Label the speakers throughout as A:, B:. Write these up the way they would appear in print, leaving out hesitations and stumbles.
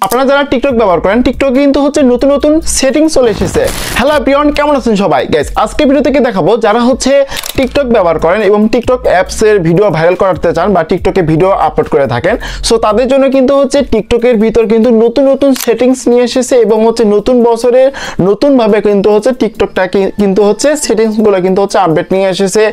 A: আপনারা যারা টিকটক ব্যবহার করেন টিকটক কিন্তু হচ্ছে নতুন নতুন সেটিংস চলে এসেছে। হ্যালো এভরিওয়ান, কেমন আছেন সবাই? গাইস আজকে ভিডিও থেকে দেখাবো যারা হচ্ছে টিকটক ব্যবহার করেন এবং টিকটক অ্যাপস এর ভিডিও ভাইরাল করাতে চান বা টিকটকে ভিডিও আপলোড করে থাকেন, সো তাদের জন্য কিন্তু হচ্ছে টিকটকের ভিতর কিন্তু নতুন নতুন সেটিংস নিয়ে এসেছে এবং হচ্ছে নতুন বছরে নতুন ভাবে কিন্তু হচ্ছে টিকটকটা কিন্তু হচ্ছে সেটিংস গুলো কিন্তু হচ্ছে আপডেট নিয়ে এসেছে।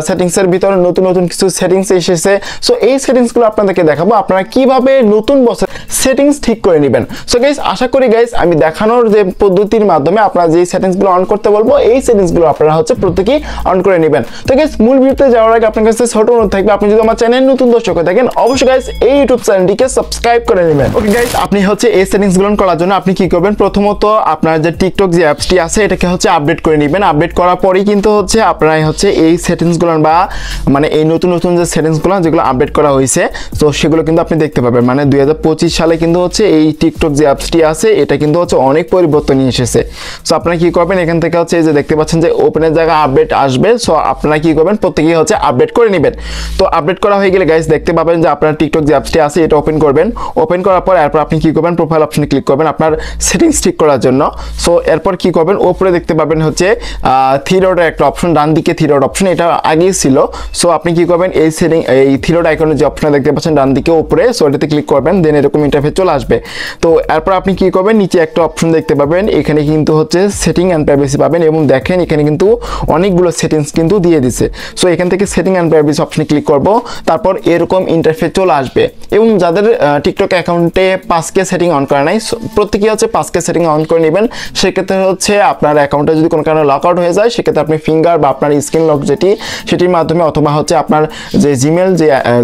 A: সেটিংস এর ভিতরে নতুন নতুন কিছু সেটিংস এসেছে। সো এই সেটিংস গুলো আপনাদেরকে দেখাবো আপনারা কিভাবে নতুন বছর সেটিংস ঠিক করে নেবেন। সো গাইস আশা করি গাইস আমি দেখানোর যে পদ্ধতির মাধ্যমে আপনারা যে সেটিংস গুলো অন করতে বলবো এই সেটিংস গুলো আপনারা হচ্ছে প্রত্যেকই অন করে নেবেন। তো গাইস মূল ভিডিওতে যাওয়ার আগে আপনার কাছে ছোট অনুরোধ থাকবে, আপনি যদি আমার চ্যানেল নতুন দর্শক হয়ে থাকেন অবশ্যই গাইস এই ইউটিউব চ্যানেলটিকে সাবস্ক্রাইব করে নেবেন। ওকে গাইস, আপনি হচ্ছে এই সেটিংস গুলো করার জন্য আপনি কি করবেন, প্রথমত আপনার যে টিকটক যে অ্যাপসটি আছে এটাকে হচ্ছে আপডেট করে নেবেন। আপডেট করার পরেই কিন্তু হচ্ছে আপনারা হচ্ছে এই সেটিংস গুলো বা মানে এই নতুন নতুন যে সেটিংস গুলো যেগুলো আপডেট করা হয়েছে তো সেগুলো কিন্তু আপনি দেখতে পাবেন। মানে 2025 সালে কিন্তু হচ্ছে এই টিকটক যে অ্যাপসটি আছে এটা কিন্তু হচ্ছে অনেক পরিবর্তন নিয়ে এসেছে। সো আপনারা কি করবেন, এখান থেকে হচ্ছে এই যে দেখতে পাচ্ছেন যে ওপেনের জায়গায় আপডেট আসবে। সো আপনারা কি করবেন, প্রত্যেকেই হচ্ছে আপডেট করে নেবেন। তো আপডেট করা হয়ে গেলে গাইস দেখতে পাবেন যে আপনার টিকটক যে অ্যাপসটি আছে এটা ওপেন করবেন। ওপেন করার পর এরপর আপনি কি করবেন, প্রোফাইল অপশনে ক্লিক করবেন আপনার সেটিংস ঠিক করার জন্য। সো এরপর কি করবেন, উপরে দেখতে পাবেন হচ্ছে থ্রি ডটের একটা অপশন, ডান দিকে থ্রি ডট অপশন, এটা আগেই ছিল। সো আপনি কি করবেন, এই সেটিং এই থ্রি ডট আইকনের যে অপশন দেখতে পাচ্ছেন ডান দিকে উপরে, সো এটাতে ক্লিক করবেন, দেন এরকম ইন্টারফেস চলে আসবে। তো এরপর আপনি কি করবেন, নিচে একটা অপশন দেখতে পাবেন, এখানে কিন্তু হচ্ছে সেটিং অ্যান্ড প্রাইভেসি পাবেন এবং দেখেন এখানে কিন্তু অনেকগুলো সেটিংস কিন্তু দিয়ে দিছে। সো এখান থেকে সেটিং অ্যান্ড প্রাইভেসি অপশনে ক্লিক করব, তারপর এরকম ইন্টারফেস চলে আসবে। এবং যাদের টিকটক অ্যাকাউন্টে 5K সেটিং অন করা নাই প্রত্যেকেই হচ্ছে 5K সেটিং অন করে নেবেন। সেক্ষেত্রে হচ্ছে আপনার অ্যাকাউন্টে যদি কোনো কারণে লক আউট হয়ে যায় সেক্ষেত্রে আপনি ফিঙ্গার বা আপনার স্ক্রিন লক সেটির মাধ্যমে অথবা হচ্ছে আপনার যে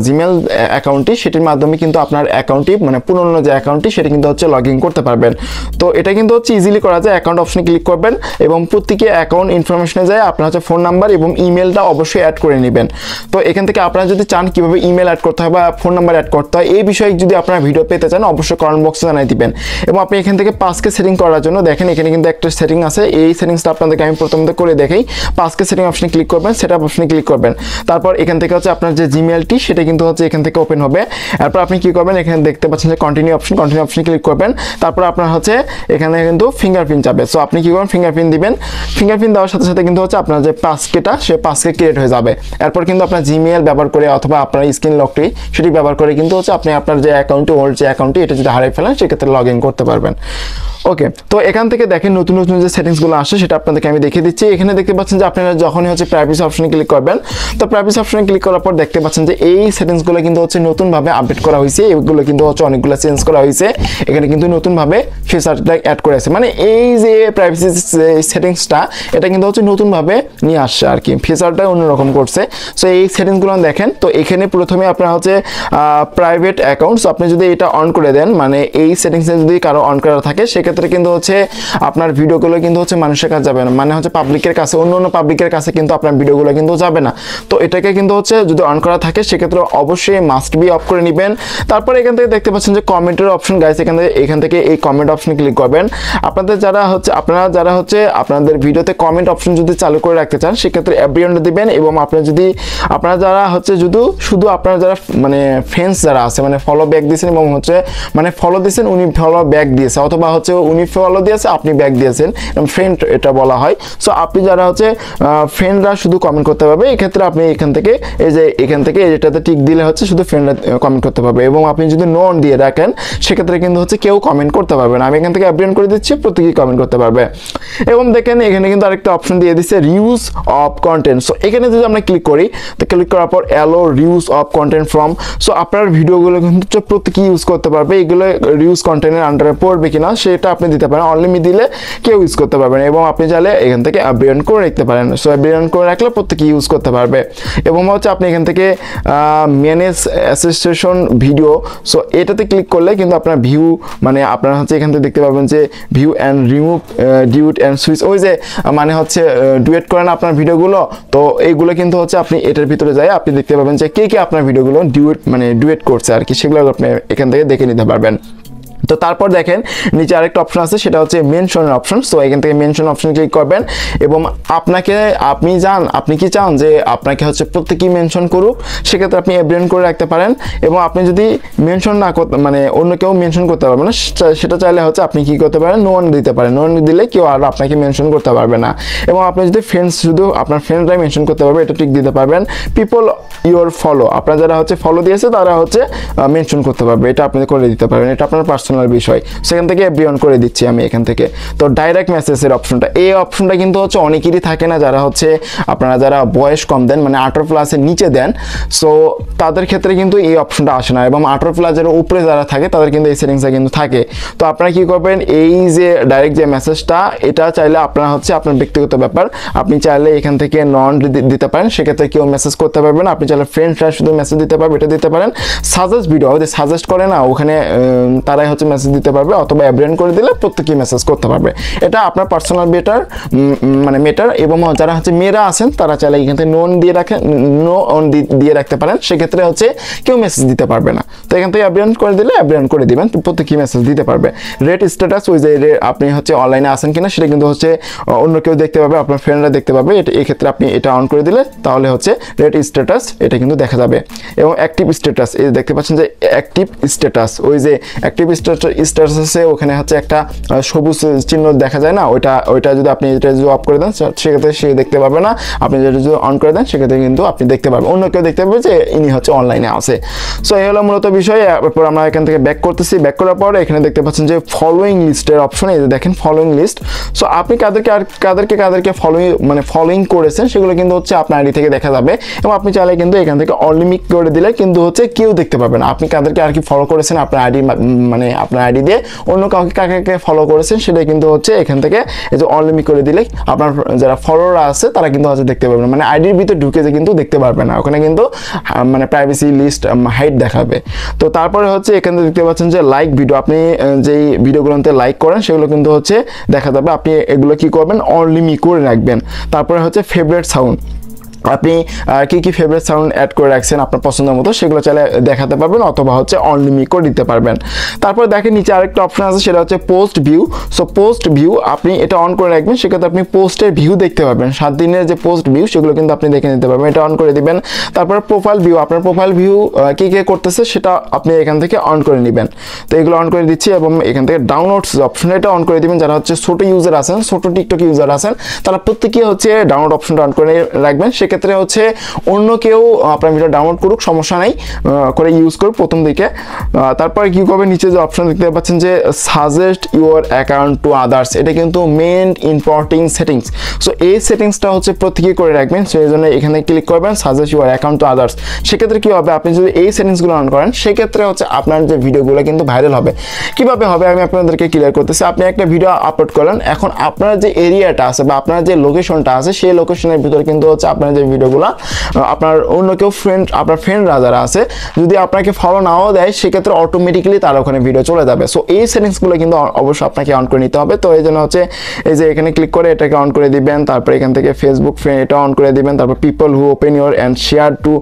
A: জিমেল অ্যাকাউন্টটি সেটির মাধ্যমে কিন্তু আপনার অ্যাকাউন্টটি মানে পুরনো যে অ্যাকাউন্টটি সেটা কিন্তু হচ্ছে লগ ইন করতে পারবেন। তো এটা কিন্তু হচ্ছে ইজিলি করা যায়। অ্যাকাউন্ট অপশনে ক্লিক করবেন এবং প্রত্যেকে অ্যাকাউন্ট ইনফরমেশনে যায় আপনার হচ্ছে ফোন নাম্বার এবং ইমেলটা অবশ্যই অ্যাড করে নেবেন। তো এখান থেকে আপনারা যদি চান কিভাবে ইমেল অ্যাড করতে হয় বা ফোন নাম্বার অ্যাড করতে হয় এই বিষয়ে যদি আপনারা ভিডিও পেতে চান অবশ্যই কমেন্ট বক্সে জানিয়ে দিবেন। এবং আপনি এখান থেকে 5K সেটিং করার জন্য দেখেন এখানে কিন্তু একটা সেটিং আছে, এই সেটিংসটা আপনাদেরকে আমি প্রথমত করে দেখাই। 5K সেটিং অপশনে ক্লিক করবেন, সেটআপ অপশনে ক্লিক করবেন, তারপর এখান থেকে হচ্ছে আপনার যে জিমেলটি সেটা কিন্তু হচ্ছে এখান থেকে ওপেন হবে। এরপর আপনি কি করবেন, এখানে দেখতে পাচ্ছেন যে কন্টিনিউ অপশনে ক্লিক করবেন, তারপর আপনার হচ্ছে এখানে কিন্তু ফিঙ্গারপ্রিন্ট যাবে। সো আপনি কি করবেন, ফিঙ্গারপ্রিন্ট দিবেন। ফিঙ্গারপ্রিন্ট দেওয়ার সাথে সাথে কিন্তু হচ্ছে আপনার যে 5Kটা সে 5K ক্রিয়েট হয়ে যাবে। এরপর কিন্তু আপনার জিমেল ব্যবহার করে অথবা আপনার স্ক্রিন লকটি সেটি ব্যবহার করে কিন্তু হচ্ছে আপনি আপনার যে অ্যাকাউন্টটি ওল্ড যে অ্যাকাউন্টটি এটা যদি হারিয়ে ফেলেন সেক্ষেত্রে লগ ইন করতে পারবেন। ওকে, তো এখান থেকে দেখেন নতুন নতুন যে সেটিংসগুলো আসে সেটা আপনাদেরকে আমি দেখিয়ে দিচ্ছি। এখানে দেখতে পাচ্ছেন যে আপনারা যখনই হচ্ছে প্রাইভেসি অপশনে ক্লিক করবেন, তো প্রাইভেসি অপশনে ক্লিক করার পর দেখতে পাচ্ছেন যে এই সেটিংসগুলো কিন্তু হচ্ছে নতুনভাবে আপডেট করা হয়েছে, এগুলো কিন্তু হচ্ছে অনেকগুলো চেঞ্জ করা হয়েছে। এখানে কিন্তু নতুনভাবে ফিচারটা অ্যাড করে আছে, মানে এই যে প্রাইভেসি সেটিংসটা এটা কিন্তু হচ্ছে নতুনভাবে নিয়ে আসছে আর কি, ফিচারটা অন্যরকম করছে। সো এই সেটিংসগুলো দেখেন। তো এখানে প্রথমে আপনার হচ্ছে প্রাইভেট অ্যাকাউন্টস আপনি যদি এটা অন করে দেন, মানে এই সেটিংসে যদি কারো অন করা থাকে সেক্ষেত্রে কিন্তু হচ্ছে আপনার ভিডিওগুলো কিন্তু হচ্ছে মানুষের কাছে যাবে না, মানে হচ্ছে পাবলিকের কাছে, অন্য পাবলিকের কাছে কিন্তু আপনার ভিডিওগুলো কিন্তু যাবে না। তো এটাকে কিন্তু হচ্ছে যদি অন করা থাকে সেক্ষেত্রে অবশ্যই মাস্ট বি অফ করে নেবেন। তারপর এখান থেকে দেখতে পাচ্ছেন যে কমেন্টের অপশন গাইস, এখান থেকে এই কমেন্ট অপশনে ক্লিক করবেন। আপনারা যারা হচ্ছে আপনাদের ভিডিওতে কমেন্ট অপশন যদি চালু করে রাখতে চান সেক্ষেত্রে এভরিওয়ান দিবেন। এবং আপনারা যারা হচ্ছে শুধু আপনারা যারা মানে ফ্রেন্ডস যারা আছে মানে ফলো ব্যাক দিয়েছেন এবং হচ্ছে মানে ফলো দিয়েছেন উনি ফলো ব্যাক দিয়েছে অথবা হচ্ছে উনি ফলো দিয়েছে আপনি ব্যাক দিয়েছেন, ফ্রেন্ড এটা বলা হয়। সো আপনি যারা হচ্ছে ফ্রেন্ডরা শুধু কমেন্ট করতে পারবে, এক্ষেত্রে আপনি এখান থেকে এটাতে টিক দিলে হচ্ছে শুধু ফ্রেন্ডরা কমেন্ট করতে পারবে। এবং আপনি যদি নন দিয়ে রাখেন সেক্ষেত্রে কিন্তু হচ্ছে কেউ কমেন্ট করতে পারবে না। আমি এখান থেকে এভরিওয়ান করে দিচ্ছি, প্রত্যেকেই কমেন্ট করতে পারবে। এবং দেখেন এখানে কিন্তু আরেকটা অপশন দিয়ে দিচ্ছে রিউজ অফ কন্টেন্ট। সো এখানে যদি আমরা ক্লিক করি তো ক্লিক করার পর allow reuse of content from, so আপনার ভিডিওগুলো কিন্তু প্রত্যেকেই ইউজ করতে পারবে। এগুলো রিউজ কন্টেন্টের আন্ডারে পড়বে কিনা সেটা আপনি দিতে পারেন, অনলি দিলে কেউ ইউজ করতে পারবেন। এবং আপনি চাইলে এখান থেকে এভরিওয়ান করে রাখতে পারেন। সো এভরিওয়ান করে রাখলে প্রত্যেকেই ইউজ করতে পারবে। এবং হচ্ছে আপনি এখান থেকে ম্যানেজ অ্যাসোসিয়েশন ভিডিও, সো এটাতে ক্লিক করলে কিন্তু আপনার ভিউ মানে আপনারা হচ্ছে এখান থেকে দেখতে পাবেন যে ভিউ অ্যান্ড রিমুভ ডিউট অ্যান্ড সুইচ, ওই যে মানে হচ্ছে ডুয়েট করেন আপনার ভিডিওগুলো, তো এইগুলো কিন্তু হচ্ছে আপনি এটার ভিতরে যাই আপনি দেখতে পাবেন যে কে আপনার ভিডিওগুলো ডুয়েট করছে আর কি, সেগুলো আপনি এখান থেকে দেখে নিতে পারবেন। তো তারপর দেখেন নিচে আরেকটা অপশন আছে, সেটা হচ্ছে মেনশনের অপশন। সো এখান থেকে মেনশন অপশন ক্লিক করবেন এবং আপনি কি চান যে আপনাকে হচ্ছে প্রত্যেকেই মেনশন করুক, সেক্ষেত্রে আপনি এভরিওয়ান করে রাখতে পারেন। এবং আপনি যদি মেনশন না করতে মানে অন্য কেউ মেনশন করতে পারবে না, সেটা চাইলে হচ্ছে আপনি কি করতে পারেন, নো ওয়ান দিতে পারেন। নো ওয়ান দিলে কেউ আর আপনাকে মেনশন করতে পারবে না। এবং আপনি যদি ফ্রেন্ডস, শুধু আপনার ফ্রেন্ডরাই মেনশন করতে পারবে, এটা ঠিক দিতে পারবেন। পিপল ইউর ফলো, আপনার যারা হচ্ছে ফলো দিয়েছে তারা হচ্ছে মেনশন করতে পারবে, এটা আপনি করে দিতে পারবেন, এটা আপনার পার্সোনাল বিষয়। সেখান থেকে এভরিওয়ান করে দিচ্ছি আমি এখান থেকে। তো ডাইরেক্ট মেসেজের অপশনটা, এই অপশনটা কিন্তু হচ্ছে অনেকেরই থাকে না, যারা হচ্ছে আপনারা যারা বয়স কম দেন, মানে 18+ নিচে দেন, সো তাদের ক্ষেত্রে কিন্তু এই অপশনটা আসে না। এবং 18+ উপরে যারা থাকে তাদের কিন্তু এই সেটিংসটা কিন্তু থাকে। তো আপনারা কি করবেন, এই যে ডাইরেক্ট যে মেসেজটা, এটা চাইলে আপনারা হচ্ছে আপনার ব্যক্তিগত ব্যাপার, আপনি চাইলে এখান থেকে নন দিতে পারেন, সেক্ষেত্রে কেউ মেসেজ করতে পারবে না। আপনি চাইলে ফ্রেন্ডরা শুধু মেসেজ দিতে পারবে, এটা দিতে পারেন। সাজেস্ট ভিডিও, ওদের সাজেস্ট করে না, ওখানে তারাই হচ্ছে মেসেজ দিতে পারবে, অথবা এভরিওয়ান করে দিলে প্রত্যেকেই মেসেজ করতে পারবে। এটা আপনার পার্সোনাল মেটার। এবং যারা হচ্ছে মেয়েরা আছেন তারা চাইলে এখান থেকে নো অন দিয়ে রাখতে পারেন, সেক্ষেত্রে হচ্ছে কেউ মেসেজ দিতে পারবে না। তো এখান থেকে এভরিওয়ান করে দিলে এভরিওয়ান করে দিবেন, প্রত্যেকেই মেসেজ দিতে পারবে। রেড স্ট্যাটাস, ওই যে আপনি হচ্ছে অনলাইনে আছেন কিনা সেটা কিন্তু হচ্ছে অন্য কেউ দেখতে পাবে, আপনার ফ্রেন্ডরা দেখতে পাবে। এই ক্ষেত্রে আপনি এটা অন করে দিলে তাহলে হচ্ছে রেড স্ট্যাটাস এটা কিন্তু দেখা যাবে। এবং অ্যাক্টিভ স্ট্যাটাস, এই দেখতে পাচ্ছেন যে অ্যাক্টিভ স্ট্যাটাস, ওই যে অ্যাক্টিভ স্ট্যাটাসে ওখানে হচ্ছে একটা সবুজ চিহ্ন দেখা যায় না, ওইটা যদি আপনি এটা যদি অফ করে দেন সেক্ষেত্রে সে দেখতে পাবে না। আপনি যেটা যদি অন করে দেন সেক্ষেত্রে কিন্তু আপনি দেখতে পারবেন, অন্য কেউ দেখতে পাবে যে ইনি হচ্ছে অনলাইনে আছে। সো এই হলো মূলত বিষয়। এরপর আমরা এখান থেকে ব্যাক করতেছি। ব্যাক করার পর এখানে দেখতে পাচ্ছেন যে ফলোইং লিস্টের অপশন, এই যে দেখেন ফলোইং লিস্ট। সো আপনি কাদেরকে ফলোইং করেছেন সেগুলো কিন্তু হচ্ছে আপনার আইডি থেকে দেখা যাবে। এবং আপনি চাইলে কিন্তু এখান থেকে অনলিমিট করে দিলে কিন্তু হচ্ছে কেউ দেখতে পাবে না আপনি কাদেরকে আর কি ফলো করেছেন আপনার আইডি, মানে আপনার আইডি দিয়ে অন্য কাকে ফলো করেছেন সেটা কিন্তু হচ্ছে এখান থেকে এই যে অনলিমিট করে দিলে আপনার যারা ফলোয়ার আছে তারা কিন্তু হচ্ছে দেখতে পারবে না, মানে আইডির ভিতরে ঢুকে যে কিন্তু দেখতে পারবে না, ওখানে কিন্তু মানে প্রাইভেসি লিস্ট হাইড দেখাবে। তো তারপরে হচ্ছে এখানে দেখতে পাচ্ছেন যে লাইক ভিডিও, আপনি যেই ভিডিওগুলোতে লাইক করেন সেগুলো কিন্তু হচ্ছে দেখা যাবে। আপনি এগুলো কি করবেন, অনলিমিট করে রাখবেন। তারপরে হচ্ছে ফেভারিট সাউন্ড, আপনি কি ফেভারিট সাউন্ড অ্যাড করে রাখছেন আপনার পছন্দের মতো, সেগুলো চাইলে দেখাতে পারবেন অথবা হচ্ছে অনলিমিট করে দিতে পারবেন। তারপরে দেখেন নিচে আরেকটা অপশন আছে, সেটা হচ্ছে post view. So post view আপনি এটা অন করে রাখবেন, সেক্ষেত্রে আপনি পোস্টের ভিউ দেখতে পাবেন, 7 দিনের যে পোস্ট ভিউ সেগুলো কিন্তু আপনি দেখে নিতে পারবেন, এটা অন করে দিবেন। তারপরে প্রোফাইল ভিউ, আপনার প্রোফাইল ভিউ কে করতেছে সেটা আপনি এখান থেকে অন করে নেবেন। তো এগুলো অন করে দিচ্ছি। এবং এখান থেকে ডাউনলোডস অপশন এটা অন করে দিবেন, যারা হচ্ছে ছোট ইউজার আছেন, ছোট টিকটক ইউজার আছেন, তারা প্রত্যেকেই হচ্ছে ডাউনলোড অপশনটা অন করে রাখবেন। ক্ষেত্রে হচ্ছে অন্য কেউ আপনার ভিডিও ডাউনলোড করুক, সমস্যা নাই, করে ইউজ করুক প্রথম দিকে। তারপরে কি করবে, নিচে যে অপশন দেখতে পাচ্ছেন যে suggest your account to others, এটা কিন্তু মেন ইম্পর্টিং সেটিংস। সো এই সেটিংসটা হচ্ছে প্রত্যেকেই করে রাখবেন, সেই জন্য এখানে ক্লিক করবেন suggest your account to others. সেক্ষেত্রে কি হবে, আপনি যদি এই সেটিংসগুলো অন করেন সেক্ষেত্রে হচ্ছে আপনার যে ভিডিওগুলো কিন্তু ভাইরাল হবে। কিভাবে হবে আমি আপনাদেরকে ক্লিয়ার করতেছি। আপনি একটা ভিডিও আপলোড করলেন, এখন আপনার যে এরিয়াটা আছে বা আপনার যে লোকেশনটা আছে সেই লোকেশনের ভিতরে কিন্তু হচ্ছে আপনার যে ভিডিওগুলো আপনার অন্য কেউ আপনার ফ্রেন্ডরা যারা আছে যদি আপনাকে ফলো নাও দেয় সেক্ষেত্রে অটোমেটিক্যালি তার ওখানে ভিডিও চলে যাবে। সো এই সেটিংসগুলো কিন্তু অবশ্যই আপনাকে অন করে নিতে হবে। তো এই জন্য হচ্ছে এই যে এখানে ক্লিক করে এটাকে অন করে দিবেন। তারপর এখান থেকে ফেসবুক ফ্রেন্ড এটা অন করে দিবেন। তারপর people who open your and share two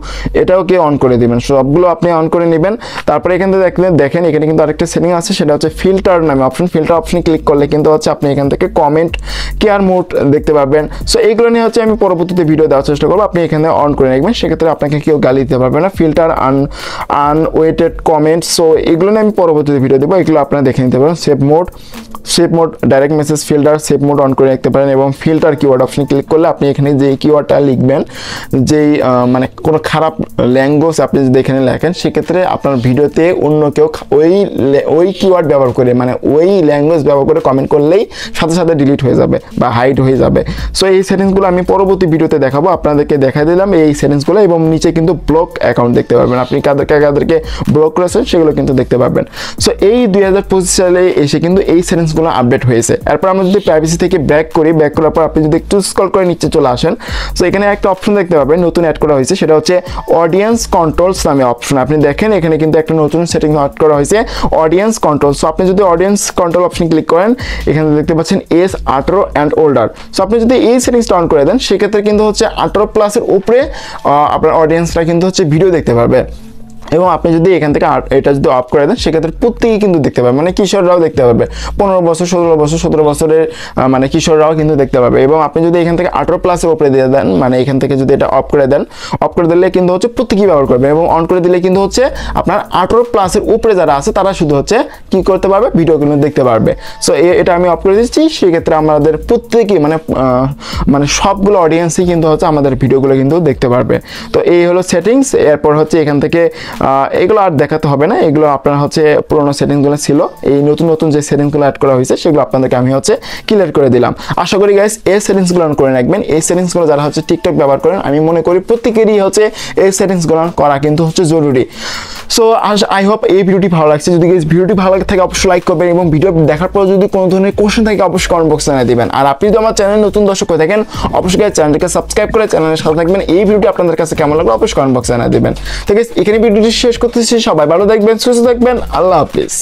A: এটাও কি অন করে দিবেন, সবগুলো আপনি অন করে নেবেন। তারপরে এখান থেকে দেখেন এখানে কিন্তু আরেকটা সেটিং আছে, সেটা হচ্ছে ফিল্টার নামে অপশন। ফিল্টার অপশনে ক্লিক করলে কিন্তু হচ্ছে আপনি এখান থেকে কমেন্ট কেয়ার মোড দেখতে পাবেন। সো এইগুলো নিয়ে হচ্ছে আমি পরবর্তীতে ভিডিও দেওয়ার চেষ্টা করবো, আপনি এখানে অন করে রাখবেন, সেক্ষেত্রে আপনাকে কেউ গালি দিতে পারবে না। ফিল্টার আনওয়েটেড কমেন্টস, সো এগুলো নিয়ে আমি পরবর্তীতে ভিডিও দেবো, এগুলো আপনারা দেখে নিতে পারেন। Save mode direct message filter save mode on করে রাখতে পারেন। এবং ফিল্টার কিওয়ার্ড অপশনে ক্লিক করলে আপনি এখানে যে কিওয়ার্ডটা লিখবেন, যেই মানে কোনো খারাপ ল্যাঙ্গুয়েজ আপনি যদি এখানে লেখেন সেক্ষেত্রে আপনার ভিডিওতে অন্য কেউ ওই কিওয়ার্ড ব্যবহার করে মানে ওই ল্যাঙ্গুয়েজ ব্যবহার করে কমেন্ট করলেই সাথে সাথে ডিলিট হয়ে যাবে বা হাইড হয়ে যাবে। সো এই সেটিংসগুলো আমি পরবর্তী ভিডিওতে দেখাবো, আপনাদেরকে দেখাই দিলাম এই সেটিংসগুলো। এবং নিচে কিন্তু ব্লক অ্যাকাউন্ট দেখতে পারবেন, আপনি কাদেরকে ব্লক করেছেন সেগুলো কিন্তু দেখতে পারবেন। সো এই 2025 সালে এসে কিন্তু এই সেটিংসগুলো আপডেট হয়েছে। এরপর আমরা যদি প্রাইভেসি থেকে ব্যাক করার পর আপনি যদি একটু স্ক্রল করে নিচে চলে আসেন, সো এখানে একটা অপশন দেখতে পাবেন নতুন অ্যাড করা হয়েছে, সেটা হচ্ছে অডিয়েন্স কন্ট্রোলস নামে অপশন। আপনি দেখেন এখানে কিন্তু একটা নতুন সেটিং অ্যাড করা হয়েছে অডিয়েন্স কন্ট্রোল। সো আপনি যদি অডিয়েন্স কন্ট্রোল অপশন ক্লিক করেন এখানে দেখতে পাচ্ছেন এজ 18 অ্যান্ড ওল্ডার। সো আপনি যদি এই সেটিংসটা অন করে দেন সেক্ষেত্রে কিন্তু হচ্ছে 18+ এর উপরে আপনার অডিয়েন্সরা কিন্তু হচ্ছে ভিডিও দেখতে পারবে। এবং আপনি যদি এখান থেকে এটা যদি অফ করে দেন সেক্ষেত্রে প্রত্যেকেই কিন্তু দেখতে পাবে, মানে কিশোররাও দেখতে পাবে, 15 বছর 16 বছর 17 বছরের মানে কিশোররাও কিন্তু দেখতে পাবে। এবং আপনি যদি এখান থেকে 18+ এর উপরে দিয়ে দেন, মানে এখান থেকে যদি এটা অফ করে দেন, অফ করে দিলে কিন্তু হচ্ছে প্রত্যেকেই ব্যবহার করবে, এবং অন করে দিলে কিন্তু হচ্ছে আপনার 18+ এর উপরে যারা আছে তারা শুধু হচ্ছে কি করতে পারবে, ভিডিওগুলো দেখতে পারবে। সো এটা আমি অফ করে দিচ্ছি, সেক্ষেত্রে আমাদের প্রত্যেকেই মানে সবগুলো অডিয়েন্সই কিন্তু হচ্ছে আমাদের ভিডিওগুলো কিন্তু দেখতে পারবে। তো এই হলো সেটিংস। এরপর হচ্ছে এখান থেকে এগুলো আর দেখাতে হবে না, এগুলো আপনার হচ্ছে পুরোনো সেটিংসগুলো ছিল, এই নতুন নতুন যে সেটিংসগুলো অ্যাড করা হয়েছে সেগুলো আপনাদেরকে আমি হচ্ছে ক্লিয়ার করে দিলাম। আশা করি গাইস এই সেটিংসগুলো করে রাখবেন। এই সেটিংসগুলো যারা হচ্ছে টিকটক ব্যবহার করেন আমি মনে করি প্রত্যেকেরই হচ্ছে এই সেটিংসগুলো করা কিন্তু হচ্ছে জরুরি। সো আই হোপ এই ভিডিওটি ভালো লাগছে। যদি ভিডিওটি ভালো লাগে থাকে অবশ্যই লাইক করবেন, এবং ভিডিও দেখার পর যদি কোনো ধরনের কোশ্চেন থাকে অবশ্যই কমেন্ট বক্সে জানিয়ে দিবেন। আর আপনি যদি আমার চ্যানেল নতুন দর্শক হয়ে থাকেন অবশ্যই চ্যানেলটিকে সাবস্ক্রাইব করে চ্যানেলের সাথে থাকবেন। এই ভিডিওটি আপনাদের কাছে কেমন লাগলো অবশ্যই কমেন্ট বক্সে জানিয়ে দিবেন। ঠিক আছে, এখানে ভিডিওটি শেষ করতেছি। সবাই ভালো থাকবেন, সুস্থ থাকবেন, আল্লাহ হাফিজ।